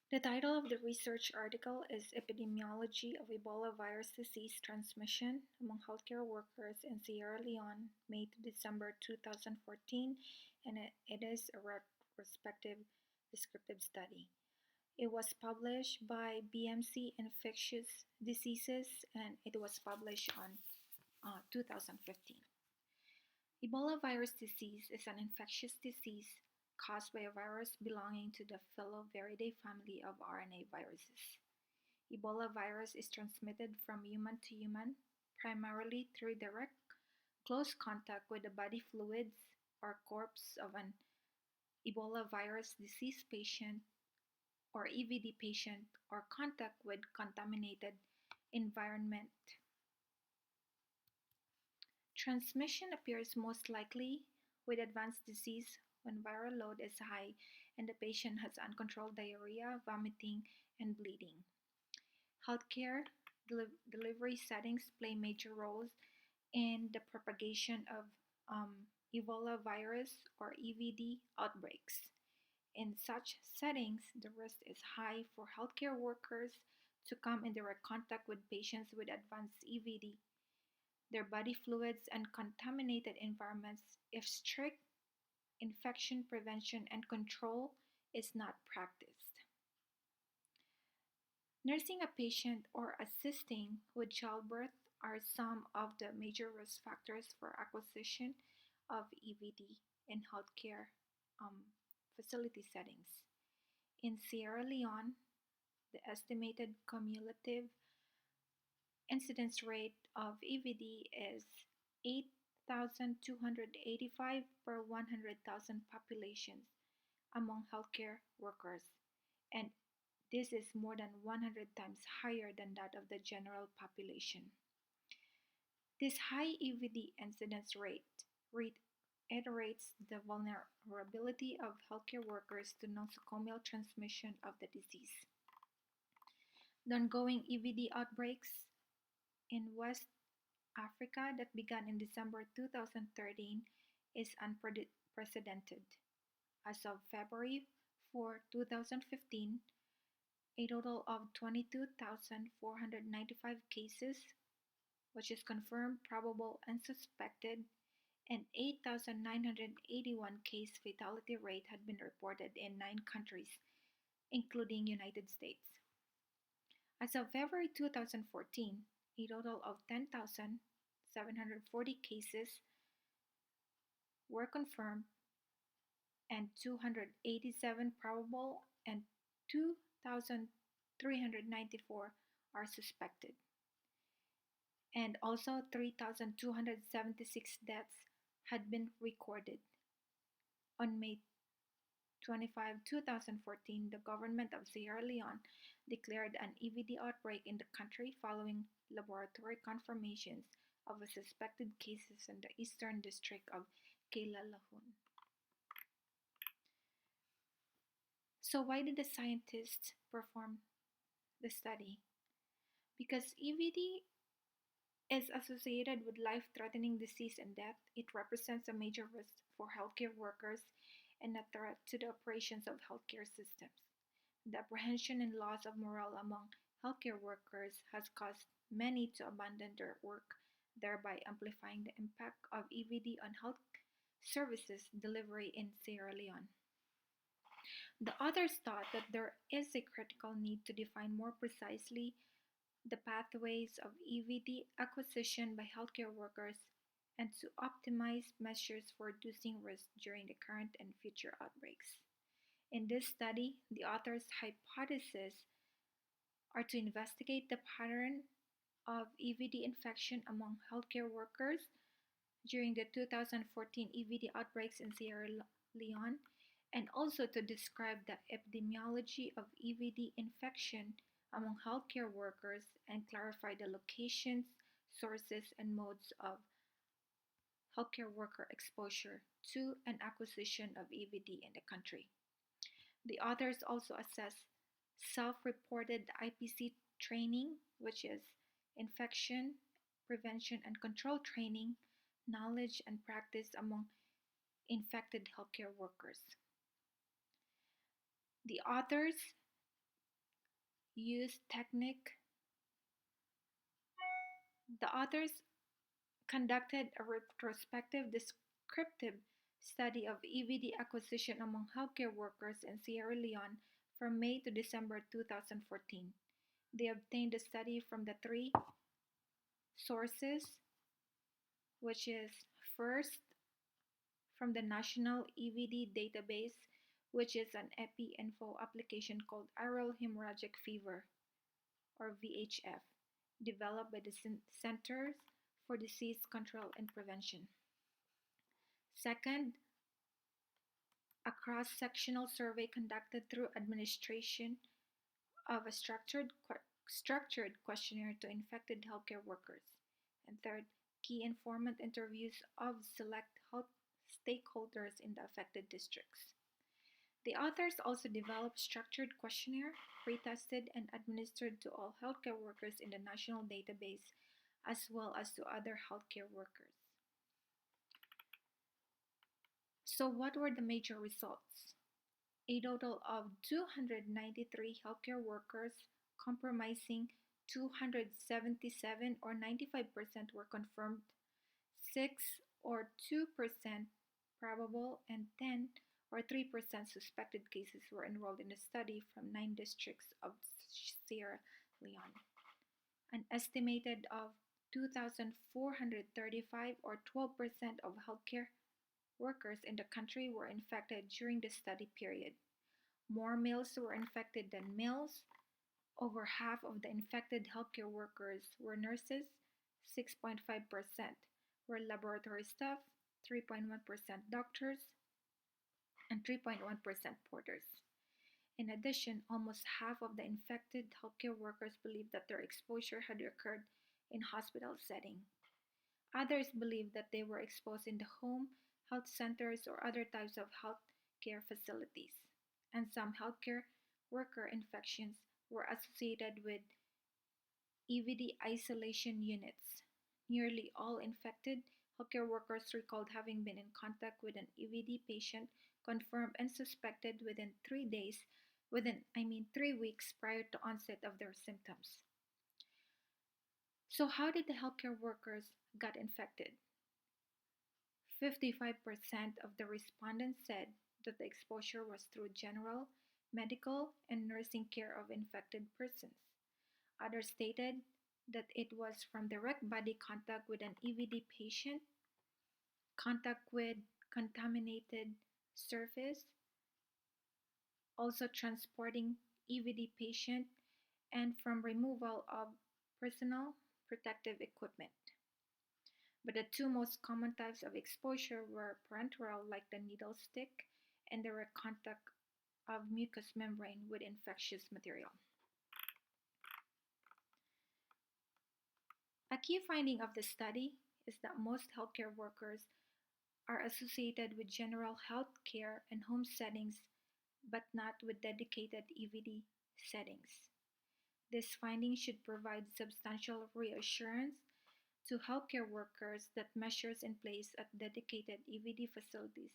The title of the research article is Epidemiology of Ebola virus disease transmission among healthcare workers in Sierra Leone, May to December 2014, and it is a retrospective descriptive study. It was published by BMC Infectious Diseases and it was published on 2015. Ebola virus disease is an infectious disease caused by a virus belonging to the Filoviridae family of RNA viruses. Ebola virus is transmitted from human to human, primarily through direct close contact with the body fluids or corpse of an Ebola virus disease patient or EVD patient or contact with contaminated environment. Transmission appears most likely with advanced disease when viral load is high and the patient has uncontrolled diarrhea, vomiting, and bleeding. Healthcare delivery settings play major roles in the propagation of Ebola virus or EVD outbreaks. In such settings, the risk is high for healthcare workers to come in direct contact with patients with advanced EVD, their body fluids, and contaminated environments if strict infection prevention and control is not practiced. Nursing a patient or assisting with childbirth are some of the major risk factors for acquisition of EVD in healthcare um, facility settings. In Sierra Leone, the estimated cumulative incidence rate of EVD is 8,285 per 100,000 populations among healthcare workers, and this is more than 100 times higher than that of the general population. This high EVD incidence rate reiterates the vulnerability of healthcare workers to nosocomial transmission of the disease. The ongoing EVD outbreaks in West Africa that began in December 2013 is unprecedented. As of February 4, 2015, a total of 22,495 cases, which is confirmed, probable, and suspected, and 8,981 case fatality rate had been reported in 9 countries, including United States. As of February 2014, a total of 10,740 cases were confirmed and 287 probable and 2,394 are suspected. And also 3,276 deaths had been recorded. On May 25, 2014, the government of Sierra Leone declared an EVD outbreak in the country following laboratory confirmations of a suspected cases in the eastern district of Keilalahun. So why did the scientists perform the study? Because EVD is associated with life-threatening disease and death, it represents a major risk for healthcare workers and a threat to the operations of healthcare systems. The apprehension and loss of morale among healthcare workers has caused many to abandon their work, thereby amplifying the impact of EVD on health services delivery in Sierra Leone. The authors thought that there is a critical need to define more precisely the pathways of EVD acquisition by healthcare workers and to optimize measures for reducing risk during the current and future outbreaks. In this study, the authors' hypotheses are to investigate the pattern of EVD infection among healthcare workers during the 2014 EVD outbreaks in Sierra Leone and also to describe the epidemiology of EVD infection among healthcare workers and clarify the locations, sources, and modes of healthcare worker exposure to and acquisition of EVD in the country. The authors also assess self-reported IPC training, which is infection, prevention, and control training, knowledge, and practice among infected healthcare workers. The authors use technique. The authors conducted a retrospective descriptive study of EVD acquisition among healthcare workers in Sierra Leone from May to December 2014. They obtained the study from the three sources, which is first from the National EVD Database, which is an EpiInfo application called Viral Hemorrhagic Fever, or VHF, developed by the Centers for Disease Control and Prevention. Second, a cross-sectional survey conducted through administration of a structured questionnaire to infected healthcare workers. And third, key informant interviews of select health stakeholders in the affected districts. The authors also developed structured questionnaire, pre-tested and administered to all healthcare workers in the national database as well as to other healthcare workers. So what were the major results? A total of 293 healthcare workers comprising 277 or 95% were confirmed, 6 or 2% probable, and 10 or 3% suspected cases were enrolled in the study from 9 districts of Sierra Leone. An estimated of 2,435 or 12% of healthcare workers in the country were infected during the study period. More males were infected than males. Over half of the infected healthcare workers were nurses, 6.5% were laboratory staff, 3.1% doctors, and 3.1% porters. In addition, almost half of the infected healthcare workers believed that their exposure had occurred in hospital setting. Others believed that they were exposed in the home, health centers, or other types of healthcare facilities. And some healthcare worker infections were associated with EVD isolation units. Nearly all infected healthcare workers recalled having been in contact with an EVD patient confirmed and suspected within 3 days, 3 weeks prior to onset of their symptoms. So how did the healthcare workers got infected? 55% of the respondents said that the exposure was through general, medical, and nursing care of infected persons. Others stated that it was from direct body contact with an EVD patient, contact with contaminated surface, also transporting EVD patient, and from removal of personal protective equipment. But the two most common types of exposure were parenteral, like the needle stick, and direct contact of mucous membrane with infectious material. A key finding of the study is that most healthcare workers are associated with general health care and home settings, but not with dedicated EVD settings. This finding should provide substantial reassurance to healthcare workers that measures in place at dedicated EVD facilities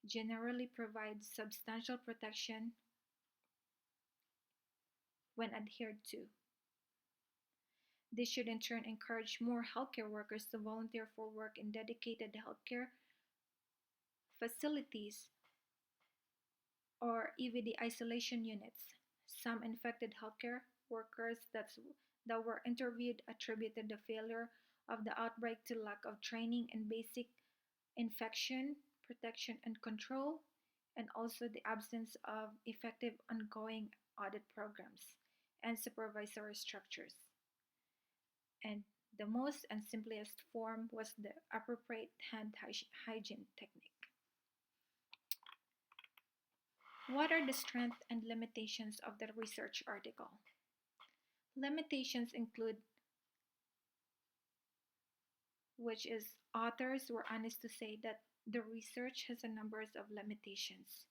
generally provide substantial protection when adhered to. This should in turn encourage more healthcare workers to volunteer for work in dedicated healthcare facilities or EVD isolation units. Some infected healthcare workers that were interviewed attributed the failure of the outbreak to lack of training in basic infection protection and control, and also the absence of effective ongoing audit programs and supervisory structures. And the most and simplest form was the appropriate hand hygiene technique. What are the strengths and limitations of the research article? Limitations include, which is authors were honest to say that the research has a number of limitations.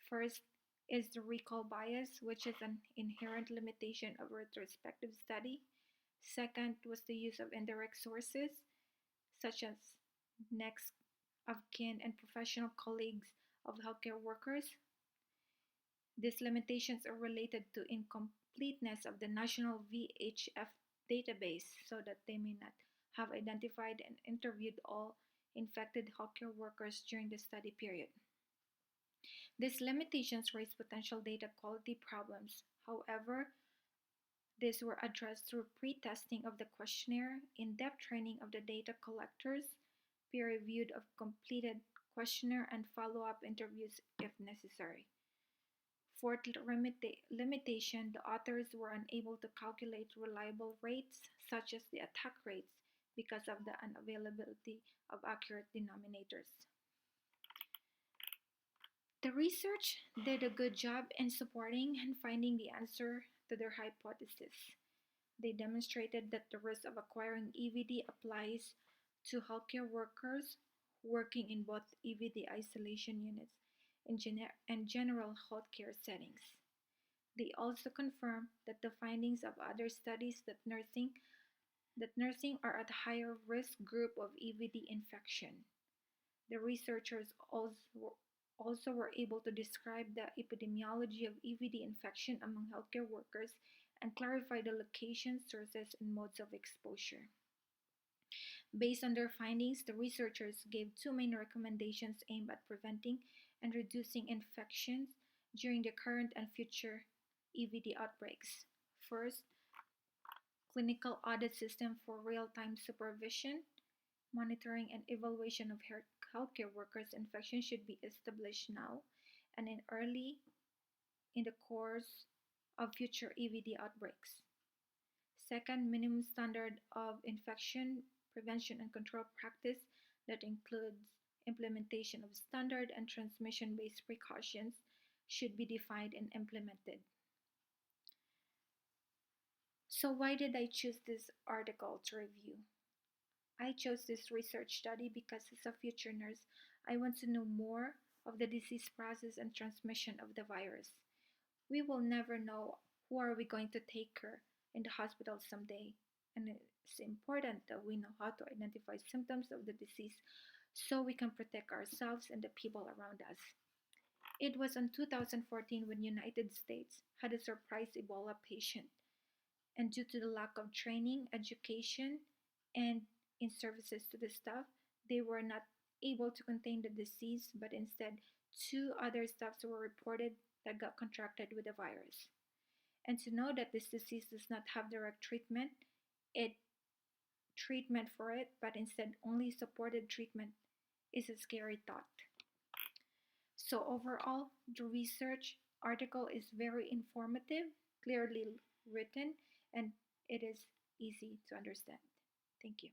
First is the recall bias, which is an inherent limitation of retrospective study. Second was the use of indirect sources, such as next of kin and professional colleagues of healthcare workers. These limitations are related to incompleteness of the national VHF database, so that they may not have identified and interviewed all infected healthcare workers during the study period. These limitations raise potential data quality problems. However, these were addressed through pre-testing of the questionnaire, in-depth training of the data collectors, peer review of completed questionnaire, and follow-up interviews if necessary. Fourth limitation, the authors were unable to calculate reliable rates, such as the attack rates, because of the unavailability of accurate denominators. The research did a good job in supporting and finding the answer to their hypothesis. They demonstrated that the risk of acquiring EVD applies to healthcare workers working in both EVD isolation units and general healthcare settings. They also confirmed that the findings of other studies that nursing are at a higher risk group of EVD infection. The researchers also were able to describe the epidemiology of EVD infection among healthcare workers and clarify the location, sources, and modes of exposure. Based on their findings, the researchers gave two main recommendations aimed at preventing and reducing infections during the current and future EVD outbreaks. First, clinical audit system for real-time supervision, monitoring, and evaluation of healthcare workers' infection should be established now and in the course of future EVD outbreaks. Second, minimum standard of infection prevention and control practice that includes implementation of standard and transmission-based precautions should be defined and implemented. So why did I choose this article to review? I chose this research study because as a future nurse, I want to know more of the disease process and transmission of the virus. We will never know who are we going to take care in the hospital someday, and it's important that we know how to identify symptoms of the disease so we can protect ourselves and the people around us. It was in 2014 when United States had a surprise Ebola patient, and due to the lack of training, education, and in services to the staff, they were not able to contain the disease, but instead, two other staffs were reported that got contracted with the virus. And to know that this disease does not have direct it treatment for it, but instead only supported treatment is a scary thought. So overall, the research article is very informative, clearly written, and it is easy to understand. Thank you.